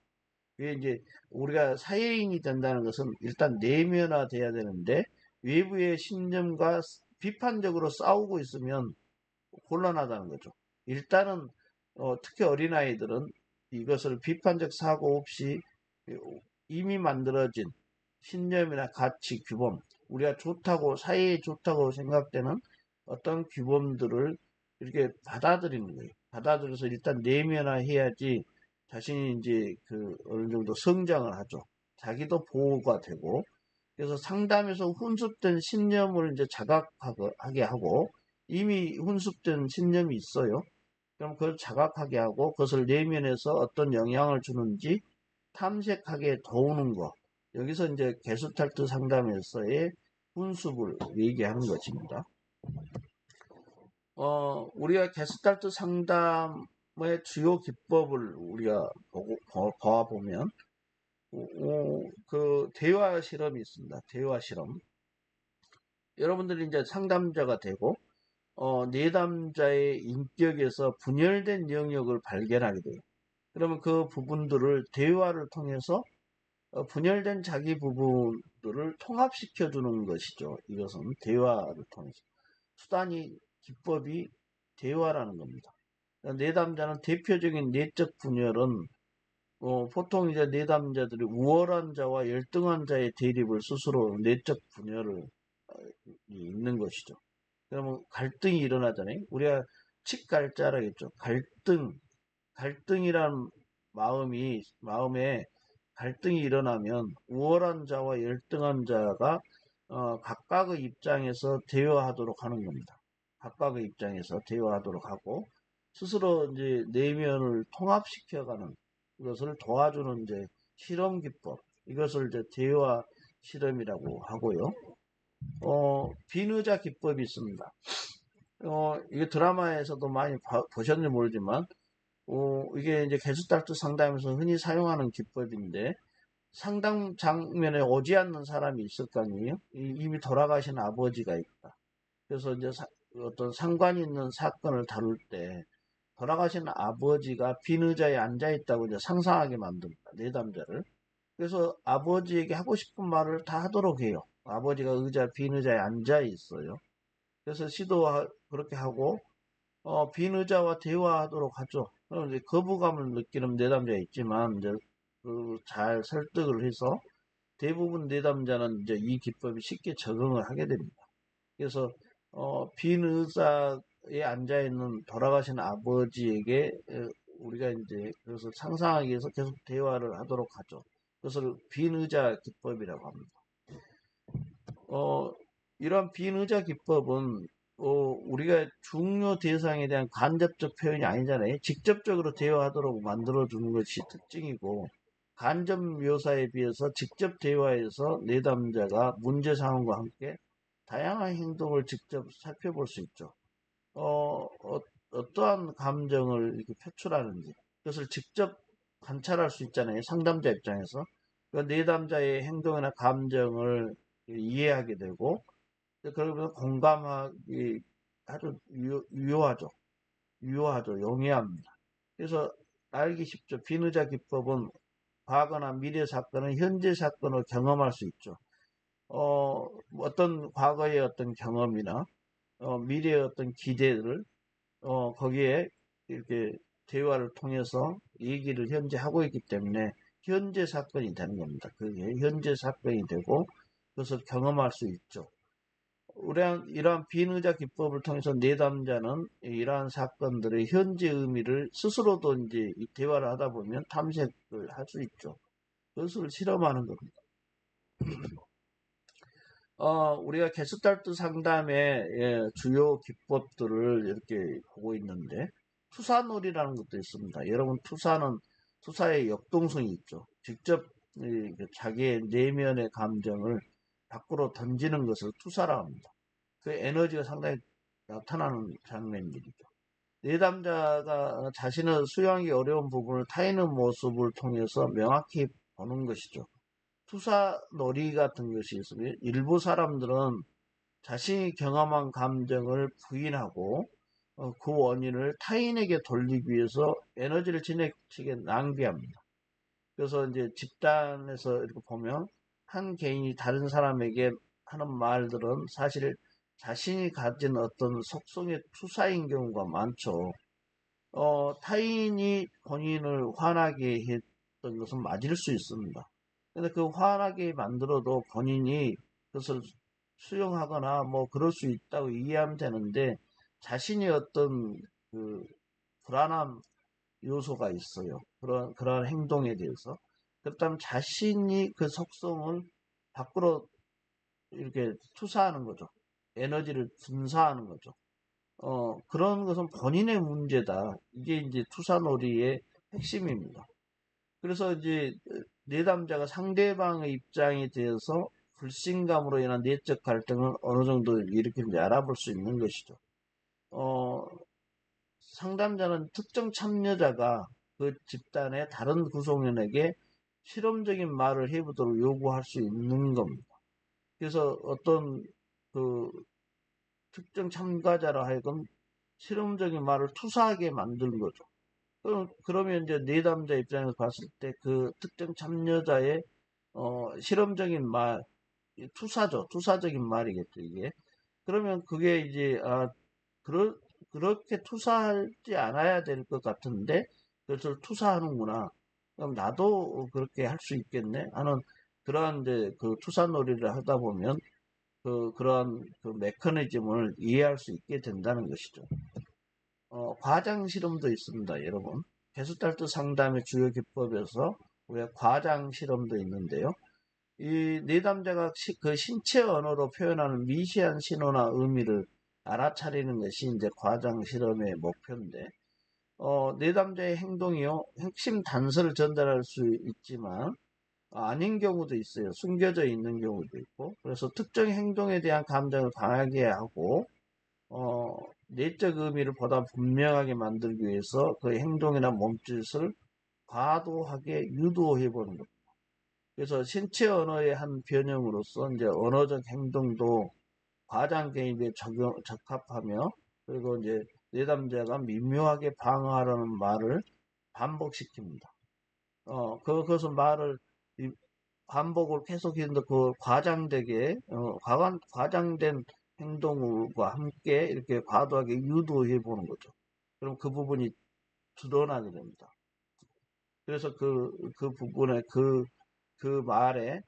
Speaker 1: 이게 이제 우리가 사회인이 된다는 것은 일단 내면화돼야 되는데, 외부의 신념과 비판적으로 싸우고 있으면 곤란하다는 거죠. 일단은 특히 어린아이들은 이것을 비판적 사고 없이 이미 만들어진 신념이나 가치, 규범, 우리가 좋다고, 사회에 좋다고 생각되는 어떤 규범들을 이렇게 받아들이는 거예요. 받아들여서 일단 내면화해야지 자신이 이제 어느 정도 성장을 하죠. 자기도 보호가 되고, 그래서 상담에서 훈습된 신념을 이제 자각하게 하고, 이미 훈습된 신념이 있어요. 그럼 그걸 자각하게 하고, 그것을 내면에서 어떤 영향을 주는지 탐색하게 도우는 거. 여기서 이제 게스탈트 상담에서의 훈습을 얘기하는 것입니다. 우리가 게스탈트 상담의 주요 기법을 우리가 보면, 그 대화 실험이 있습니다. 대화 실험. 여러분들이 이제 상담자가 되고, 내담자의 인격에서 분열된 영역을 발견하게 돼요. 그러면 그 부분들을 대화를 통해서 분열된 자기 부분들을 통합시켜 주는 것이죠. 이것은 대화를 통해서. 수단이, 기법이 대화라는 겁니다. 내담자는 대표적인 내적 분열은 보통 이제 내담자들이 우월한 자와 열등한 자의 대립을 스스로 내적 분열을 있는 것이죠. 그러면 갈등이 일어나잖아요. 우리가 칙갈자라고 했죠. 갈등이란 마음에 갈등이 일어나면 우월한 자와 열등한 자가 각각의 입장에서 대화하도록 하는 겁니다. 각각의 입장에서 대화하도록 하고 스스로 이제 내면을 통합시켜가는 것을 도와주는 이제 실험 기법, 이것을 이제 대화 실험이라고 하고요. 비의자 기법이 있습니다. 이게 드라마에서도 많이 보셨는지 모르지만 이게 이제 게스탈트 상담에서 흔히 사용하는 기법인데, 상담 장면에 오지 않는 사람이 있을 거 아니에요? 이미 돌아가신 아버지가 있다. 그래서 이제 어떤 상관 있는 사건을 다룰 때 돌아가신 아버지가 빈 의자에 앉아 있다고 이제 상상하게 만듭니다. 내담자를. 그래서 아버지에게 하고 싶은 말을 다 하도록 해요. 아버지가 빈 의자에 앉아 있어요. 그래서 그렇게 하고 빈 의자와 대화하도록 하죠. 그럼 이제 거부감을 느끼는 내담자가 있지만 이제 잘 설득을 해서 대부분 내담자는 이제 이 기법이 쉽게 적응을 하게 됩니다. 그래서 빈 의자에 앉아 있는 돌아가신 아버지에게 우리가 이제 그것을 상상하기 위해서 계속 대화를 하도록 하죠. 그것을 빈 의자 기법이라고 합니다. 이런 빈 의자 기법은 우리가 중요 대상에 대한 간접적 표현이 아니잖아요. 직접적으로 대화하도록 만들어주는 것이 특징이고, 간접 묘사에 비해서 직접 대화에서 내담자가 문제 상황과 함께 다양한 행동을 직접 살펴볼 수 있죠. 어떠한 감정을 이렇게 표출하는지, 그것을 직접 관찰할 수 있잖아요. 상담자 입장에서. 그러니까 내담자의 행동이나 감정을 이해하게 되고, 그러면 공감하기 아주 유효하죠. 용이합니다. 그래서 알기 쉽죠. 비의자 기법은 과거나 미래 사건은 현재 사건을 경험할 수 있죠. 어떤 과거의 어떤 경험이나 미래의 어떤 기대를 거기에 이렇게 대화를 통해서 얘기를 현재 하고 있기 때문에 현재 사건이 되는 겁니다. 그게 현재 사건이 되고 그것을 경험할 수 있죠. 이러한 비의자 기법을 통해서 내담자는 이러한 사건들의 현재 의미를 스스로도 이제 이 대화를 하다 보면 탐색을 할 수 있죠. 그것을 실험하는 겁니다. 우리가 게스탈트 상담의 주요 기법들을 이렇게 보고 있는데, 투사놀이라는 것도 있습니다. 여러분, 투사의 역동성이 있죠. 직접 자기의 내면의 감정을 밖으로 던지는 것을 투사라고 합니다. 그 에너지가 상당히 나타나는 장면들이죠. 내담자가 자신을 수용하기 어려운 부분을 타인의 모습을 통해서 명확히 보는 것이죠. 투사 놀이 같은 것이 있으면 일부 사람들은 자신이 경험한 감정을 부인하고 그 원인을 타인에게 돌리기 위해서 에너지를 지나치게 낭비합니다. 그래서 이제 집단에서 이렇게 보면 한 개인이 다른 사람에게 하는 말들은 사실 자신이 가진 어떤 속성의 투사인 경우가 많죠. 타인이 본인을 화나게 했던 것은 맞을 수 있습니다. 근데 그 화나게 만들어도 본인이 그것을 수용하거나 뭐 그럴 수 있다고 이해하면 되는데 자신이 어떤 그 불안함 요소가 있어요. 그런 행동에 대해서. 그렇다면 자신이 그 속성을 밖으로 이렇게 투사하는 거죠. 에너지를 분사하는 거죠. 그런 것은 본인의 문제다. 이게 이제 투사놀이의 핵심입니다. 그래서 이제 내담자가 상대방의 입장에 대해서 불신감으로 인한 내적 갈등을 어느 정도 일으키는지 알아볼 수 있는 것이죠. 어, 상담자는 특정 참여자가 그 집단의 다른 구성원에게 실험적인 말을 해보도록 요구할 수 있는 겁니다. 그래서 어떤 그 특정 참가자로 하여금 실험적인 말을 투사하게 만드는 거죠. 그러면 이제 내담자 입장에서 봤을 때 그 특정 참여자의 실험적인 말, 투사죠. 투사적인 말이겠죠, 이게. 그러면 그게 이제, 그렇게 투사하지 않아야 될 것 같은데, 그것을 투사하는구나. 그럼 나도 그렇게 할 수 있겠네? 하는 그러한 이제 그 투사 놀이를 하다 보면 그러한 그 메커니즘을 이해할 수 있게 된다는 것이죠. 과장 실험도 있습니다, 여러분. 게스탈트 상담의 주요 기법에서 우리가 과장 실험도 있는데요. 이 내담자가 그 신체 언어로 표현하는 미시한 신호나 의미를 알아차리는 것이 이제 과장 실험의 목표인데, 내담자의 행동이요, 핵심 단서를 전달할 수 있지만, 아닌 경우도 있어요. 숨겨져 있는 경우도 있고, 그래서 특정 행동에 대한 감정을 강하게 하고, 내적 의미를 보다 분명하게 만들기 위해서 그 행동이나 몸짓을 과도하게 유도해 보는 것. 그래서 신체 언어의 한 변형으로서 이제 언어적 행동도 과장 개입에 적합하며 그리고 이제 내담자가 미묘하게 방어하려는 말을 반복시킵니다. 그것은 말을 반복을 계속했는데 그 과장되게 과장된 행동과 함께 이렇게 과도하게 유도해 보는 거죠. 그럼 그 부분이 드러나게 됩니다. 그래서 그 부분에 그 말에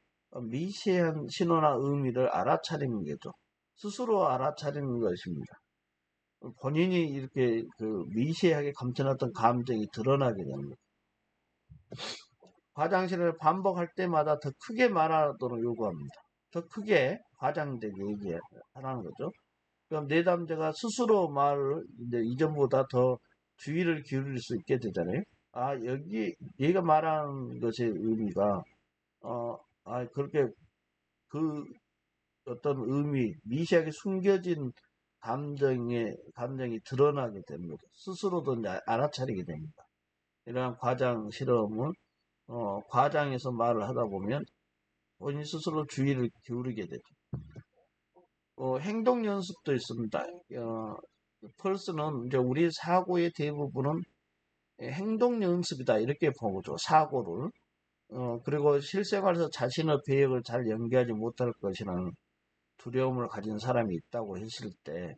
Speaker 1: 미세한 신호나 의미를 알아차리는 거죠. 스스로 알아차리는 것입니다. 본인이 이렇게 그 미세하게 감춰놨던 감정이 드러나게 되는 거죠. 과장실을 반복할 때마다 더 크게 말하도록 요구합니다. 더 크게 과장되게 얘기하라는 거죠. 그럼 내담자가 스스로 말을 이제 이전보다 더 주의를 기울일 수 있게 되잖아요. 여기 얘가 말하는 것의 의미가 그렇게 그 어떤 의미, 미세하게 숨겨진 감정이 드러나게 됩니다. 스스로도 이제 알아차리게 됩니다. 이러한 과장 실험은 과장에서 말을 하다 보면 본인 스스로 주의를 기울이게 되죠. 행동 연습도 있습니다. 펄스는 이제 우리 사고의 대부분은 행동 연습이다 이렇게 보죠. 사고를. 그리고 실생활에서 자신의 배역을 잘 연기하지 못할 것이라는 두려움을 가진 사람이 있다고 했을 때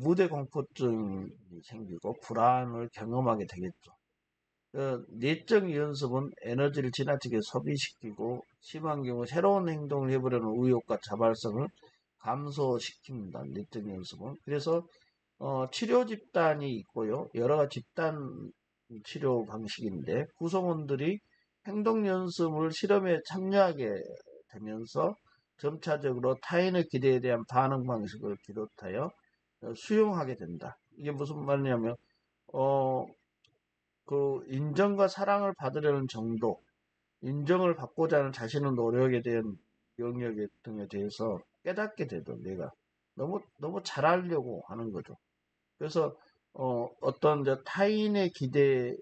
Speaker 1: 무대 공포증이 생기고 불안을 경험하게 되겠죠. 내적 연습은 에너지를 지나치게 소비시키고 심한 경우 새로운 행동을 해보려는 의욕과 자발성을 감소시킵니다. 내적 연습은. 그래서 치료 집단이 있고요. 여러 가지 집단 치료 방식인데 구성원들이 행동 연습을 실험에 참여하게 되면서 점차적으로 타인의 기대에 대한 반응 방식을 비롯하여 수용하게 된다. 이게 무슨 말이냐면 그 인정과 사랑을 받으려는 정도, 인정을 받고자 하는 자신의 노력에 대한 영역 등에 대해서 깨닫게 되죠. 내가 너무 잘하려고 하는 거죠. 그래서 어떤 타인의 기대의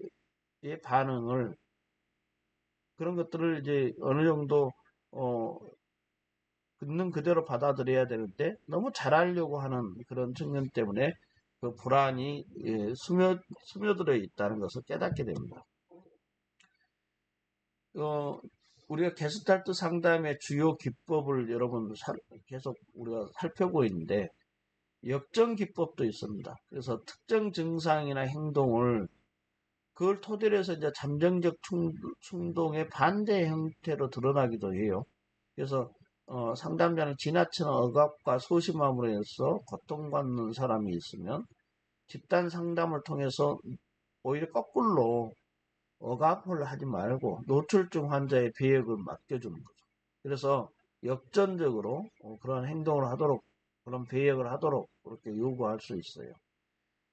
Speaker 1: 반응을, 그런 것들을 이제 어느 정도 있는 그대로 받아들여야 되는데 너무 잘하려고 하는 그런 측면 때문에 그 불안이 스며들어 있다는 것을 깨닫게 됩니다. 우리가 게스탈트 상담의 주요 기법을 여러분 계속 우리가 살펴보고 있는데, 역전 기법도 있습니다. 그래서 특정 증상이나 행동을 그걸 토대로 해서 이제 잠정적 충동의 반대 형태로 드러나기도 해요. 그래서 상담자는 지나치는 억압과 소심함으로 해서 고통받는 사람이 있으면 집단 상담을 통해서 오히려 거꾸로 억압을 하지 말고 노출증 환자의 배역을 맡겨주는 거죠. 그래서 역전적으로 그런 행동을 하도록, 그런 배역을 하도록 그렇게 요구할 수 있어요.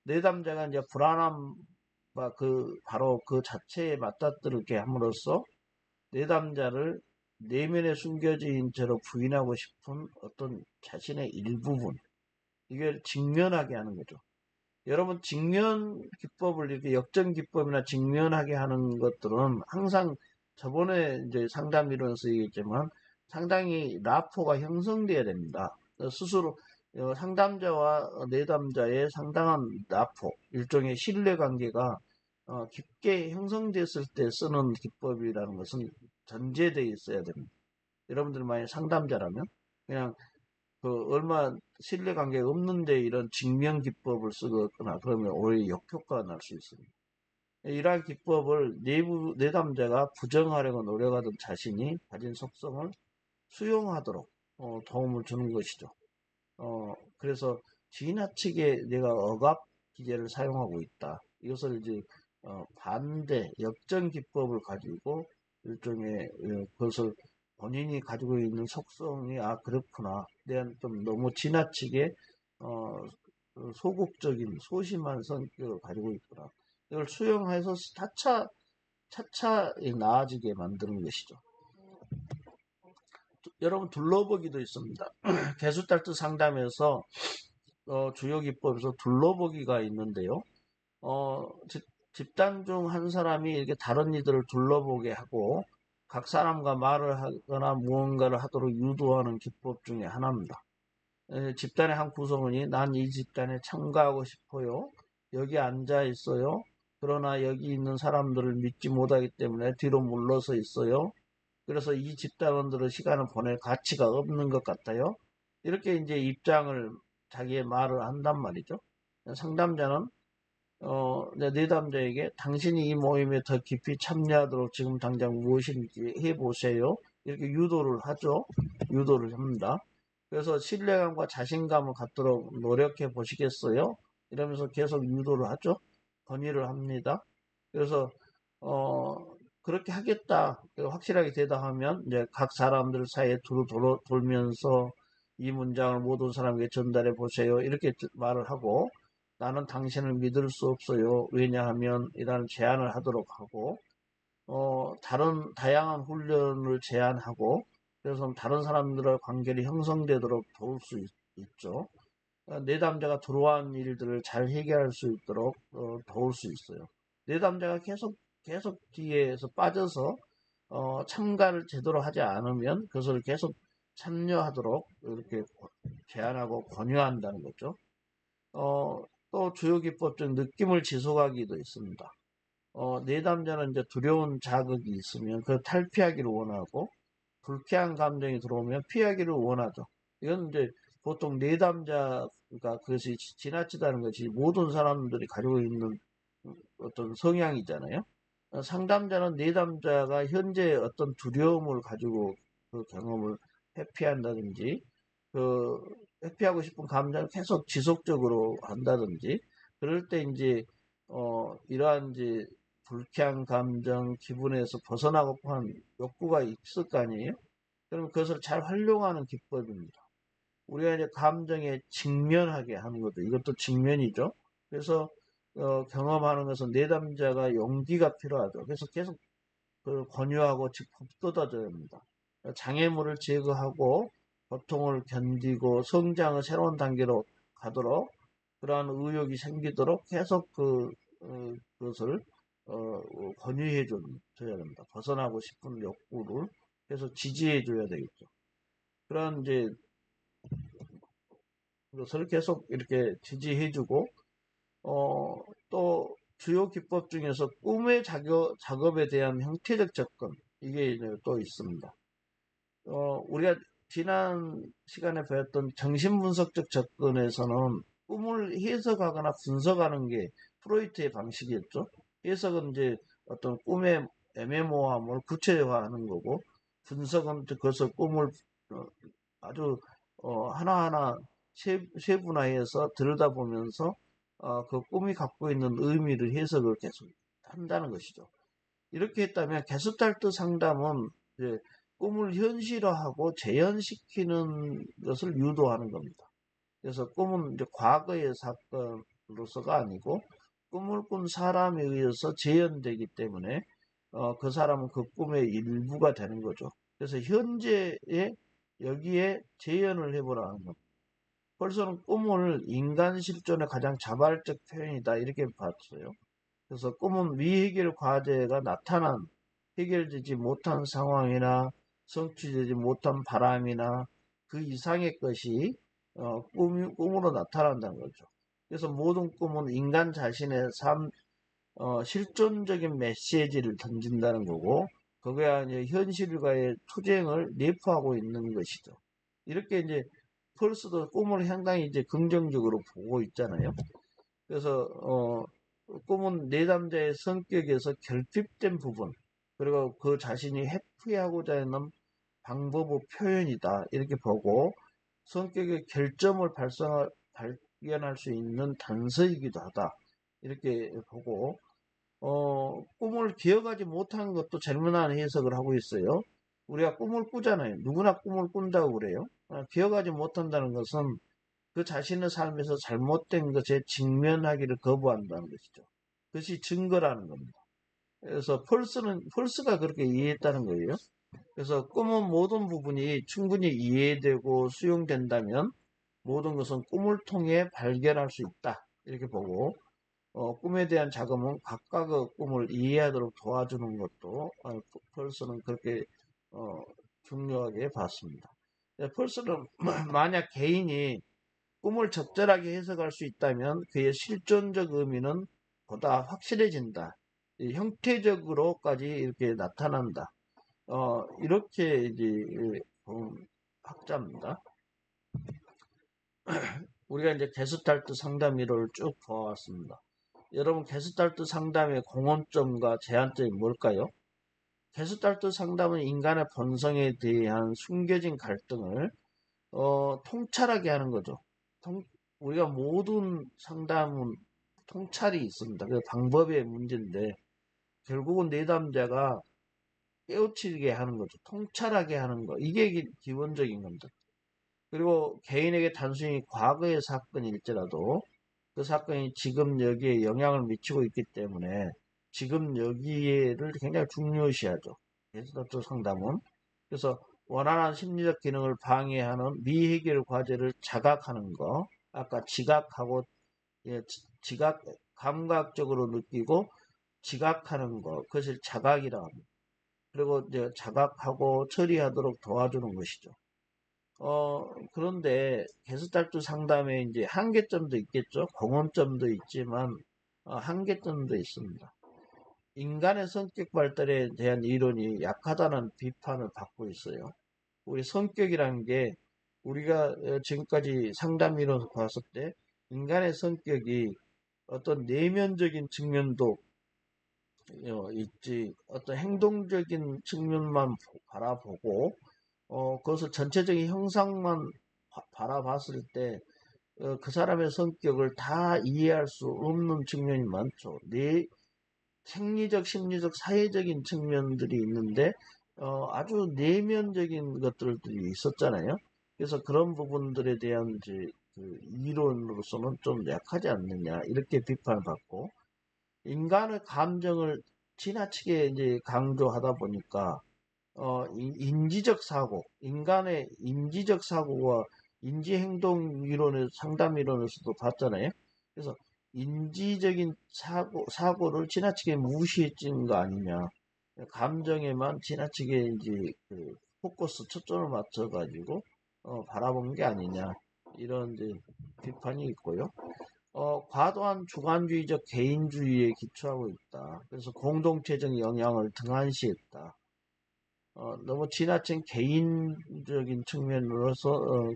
Speaker 1: 내담자가 이제 불안함과 바로 그 자체에 맞닥뜨리게 함으로써 내담자를 내면에 숨겨진 채로 부인하고 싶은 어떤 자신의 일부분, 이걸 직면하게 하는 거죠. 여러분, 직면 기법을 이렇게 역전 기법이나 직면하게 하는 것들은 항상 저번에 이제 상담 이론에서 얘기했지만 상당히 라포가 형성돼야 됩니다. 스스로 상담자와 내담자의 상당한 라포, 일종의 신뢰관계가 깊게 형성됐을 때 쓰는 기법이라는 것은 전제되어 있어야 됩니다. 여러분들 만약 상담자라면 그냥 얼마 신뢰관계가 없는데 이런 직면 기법을 쓰거나 그러면 오히려 역효과가 날 수 있습니다. 이러한 기법을 내담자가 부정하려고 노력하던 자신이 가진 속성을 수용하도록 도움을 주는 것이죠. 그래서 지나치게 내가 억압 기제를 사용하고 있다. 이것을 이제 반대 역전 기법을 가지고 일종의 그것을 본인이 가지고 있는 속성이 그렇구나. 내가 좀 너무 지나치게 소극적인 소심한 성격을 가지고 있구나. 이걸 수용해서 차차 나아지게 만드는 것이죠. 여러분, 둘러보기도 있습니다. 게슈탈트 상담에서 주요 기법에서 둘러보기가 있는데요. 집단 중 한 사람이 이렇게 다른 이들을 둘러보게 하고 각 사람과 말을 하거나 무언가를 하도록 유도하는 기법 중에 하나입니다. 집단의 한 구성원이 난 이 집단에 참가하고 싶어요. 여기 앉아 있어요. 그러나 여기 있는 사람들을 믿지 못하기 때문에 뒤로 물러서 있어요. 그래서 이 집단원들의 시간을 보낼 가치가 없는 것 같아요. 이렇게 이제 자기의 말을 한단 말이죠. 상담자는 내담자에게 당신이 이 모임에 더 깊이 참여하도록 지금 당장 무엇인지 해보세요. 이렇게 유도를 하죠. 유도를 합니다. 그래서 신뢰감과 자신감을 갖도록 노력해 보시겠어요? 이러면서 계속 유도를 하죠. 건의를 합니다. 그래서 그렇게 하겠다 확실하게 대답하면 이제 각 사람들 사이에 두루 돌면서 이 문장을 모든 사람에게 전달해 보세요. 이렇게 말을 하고, 나는 당신을 믿을 수 없어요. 왜냐하면 이라는 제안을 하도록 하고, 다양한 훈련을 제안하고, 그래서 다른 사람들의 관계를 형성되도록 도울 수 있죠. 내담자가 들어온 일들을 잘 해결할 수 있도록 도울 수 있어요. 내담자가 계속 뒤에서 빠져서 참가를 제대로 하지 않으면 그것을 계속 참여하도록 이렇게 제안하고 권유한다는 거죠. 또 주요 기법 중 느낌을 지속하기도 있습니다. 내담자는 이제 두려운 자극이 있으면 그 탈피하기를 원하고, 불쾌한 감정이 들어오면 피하기를 원하죠. 이건 이제 보통 내담자가 그것이 지나치다는 것이 모든 사람들이 가지고 있는 어떤 성향이잖아요. 상담자는 내담자가 현재 어떤 두려움을 가지고 그 경험을 회피한다든지, 회피하고 싶은 감정을 계속 지속적으로 한다든지, 그럴 때 이제 이러한 이제 불쾌한 감정, 기분에서 벗어나고픈 한 욕구가 있을 거 아니에요? 그럼 그것을 잘 활용하는 기법입니다. 우리가 이제 감정에 직면하게 하는 것도, 이것도 직면이죠. 그래서 경험하는 것은 내담자가 용기가 필요하죠. 그래서 계속 권유하고 북돋아줘야 합니다. 장애물을 제거하고 고통을 견디고 성장의 새로운 단계로 가도록 그러한 의욕이 생기도록 계속 그것을 권유해 줘야 됩니다. 벗어나고 싶은 욕구를 계속 지지해 줘야 되겠죠. 그런 이제 것을 계속 이렇게 지지해 주고 또 주요 기법 중에서 꿈의 작업에 대한 형태적 접근 이게 이제 또 있습니다. 우리가 지난 시간에 배웠던 정신분석적 접근에서는 꿈을 해석하거나 분석하는 게 프로이트의 방식이었죠. 해석은 이제 어떤 꿈의 애매모호함을 구체화하는 거고, 분석은 그것을 꿈을 아주 하나하나 세분화해서 들여다보면서 그 꿈이 갖고 있는 의미를 해석을 계속 한다는 것이죠. 이렇게 했다면 게스탈트 상담은 이제 꿈을 현실화하고 재현시키는 것을 유도하는 겁니다. 그래서 꿈은 이제 과거의 사건으로서가 아니고 꿈을 꾼 사람에 의해서 재현되기 때문에 그 사람은 그 꿈의 일부가 되는 거죠. 그래서 현재에 여기에 재현을 해보라는 겁니다. 벌써는 꿈을 인간 실존의 가장 자발적 표현이다 이렇게 봤어요. 그래서 꿈은 미해결 과제가 나타난 해결되지 못한 상황이나 성취되지 못한 바람이나 그 이상의 것이 꿈으로 나타난다는 거죠. 그래서 모든 꿈은 인간 자신의 실존적인 메시지를 던진다는 거고 그거야 이제 현실과의 투쟁을 내포하고 있는 것이죠. 이렇게 이제 펄스도 꿈을 상당히 이제 긍정적으로 보고 있잖아요. 그래서 꿈은 내담자의 성격에서 결핍된 부분 그리고 그 자신이 회피하고자 하는 방법의 표현이다 이렇게 보고 성격의 결점을 발견할 수 있는 단서이기도 하다 이렇게 보고 꿈을 기억하지 못하는 것도 잘못한 해석을 하고 있어요. 우리가 꿈을 꾸잖아요. 누구나 꿈을 꾼다고 그래요. 기억하지 못한다는 것은 그 자신의 삶에서 잘못된 것에 직면하기를 거부한다는 것이죠. 그것이 증거라는 겁니다. 그래서 펄스가 그렇게 이해했다는 거예요. 그래서 꿈은 모든 부분이 충분히 이해되고 수용된다면 모든 것은 꿈을 통해 발견할 수 있다. 이렇게 보고 꿈에 대한 자금은 각각의 꿈을 이해하도록 도와주는 것도 펄스는 그렇게 중요하게 봤습니다. 펄스는 만약 개인이 꿈을 적절하게 해석할 수 있다면 그의 실존적 의미는 보다 확실해진다. 형태적으로까지 이렇게 나타난다. 이렇게 이제 본 학자입니다. 우리가 이제 게스탈트 상담 이론을 쭉 보아왔습니다. 여러분 게스탈트 상담의 공헌점과 제한점이 뭘까요? 게스탈트 상담은 인간의 본성에 대한 숨겨진 갈등을 통찰하게 하는 거죠. 우리가 모든 상담은 통찰이 있습니다. 그 방법의 문제인데 결국은 내담자가 깨우치게 하는 거죠. 통찰하게 하는 거. 이게 기본적인 겁니다. 그리고 개인에게 단순히 과거의 사건일지라도 그 사건이 지금 여기에 영향을 미치고 있기 때문에 지금 여기를 굉장히 중요시하죠. 게스탈트 상담은. 그래서 원활한 심리적 기능을 방해하는 미해결 과제를 자각하는 거. 아까 지각하고 감각적으로 느끼고 지각하는 거. 그것을 자각이라고 합니다. 그리고 이제 자각하고 처리하도록 도와주는 것이죠. 그런데 게스탈트 상담에 이제 한계점도 있겠죠. 공헌점도 있지만 한계점도 있습니다. 인간의 성격 발달에 대한 이론이 약하다는 비판을 받고 있어요. 우리 성격이라는 게 우리가 지금까지 상담 이론을 봤을 때 인간의 성격이 어떤 내면적인 측면도 있지 어떤 행동적인 측면만 바라보고 그것을 전체적인 형상만 바라봤을 때 그 사람의 성격을 다 이해할 수 없는 측면이 많죠. 생리적, 심리적, 사회적인 측면들이 있는데 아주 내면적인 것들이 있었잖아요. 그래서 그런 부분들에 대한 이제 그 이론으로서는 좀 약하지 않느냐 이렇게 비판을 받고 인간의 감정을 지나치게 이제 강조하다 보니까 인지적 사고, 인간의 인지적 사고와 인지행동 이론의 상담 이론에서도 봤잖아요. 그래서 인지적인 사고를 지나치게 무시했던 거 아니냐. 감정에만 지나치게 이제 그 포커스 초점을 맞춰가지고 바라본 게 아니냐. 이런 이제 비판이 있고요. 과도한 주관주의적 개인주의에 기초하고 있다. 그래서 공동체적 영향을 등한시했다. 너무 지나친 개인적인 측면으로서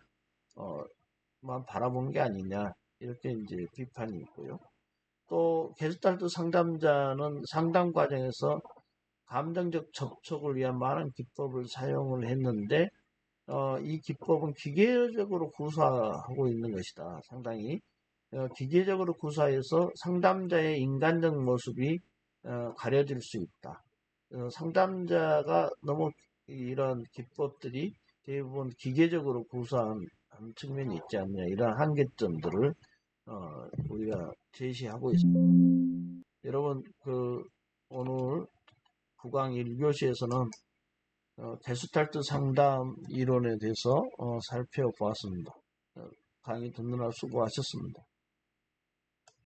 Speaker 1: 만 바라본 게 아니냐 이렇게 이제 비판이 있고요. 또 게스탈트 상담자는 상담 과정에서 감정적 접촉을 위한 많은 기법을 사용을 했는데 이 기법은 기계적으로 구사하고 있는 것이다. 상당히 기계적으로 구사해서 상담자의 인간적 모습이 가려질 수 있다. 상담자가 너무 이런 기법들이 대부분 기계적으로 구사한 측면이 있지 않냐 이런 한계점들을 우리가 제시하고 있습니다. 여러분 오늘 국강 1교시에서는 게슈탈트 상담 이론에 대해서 살펴보았습니다. 강의 듣느라 수고하셨습니다.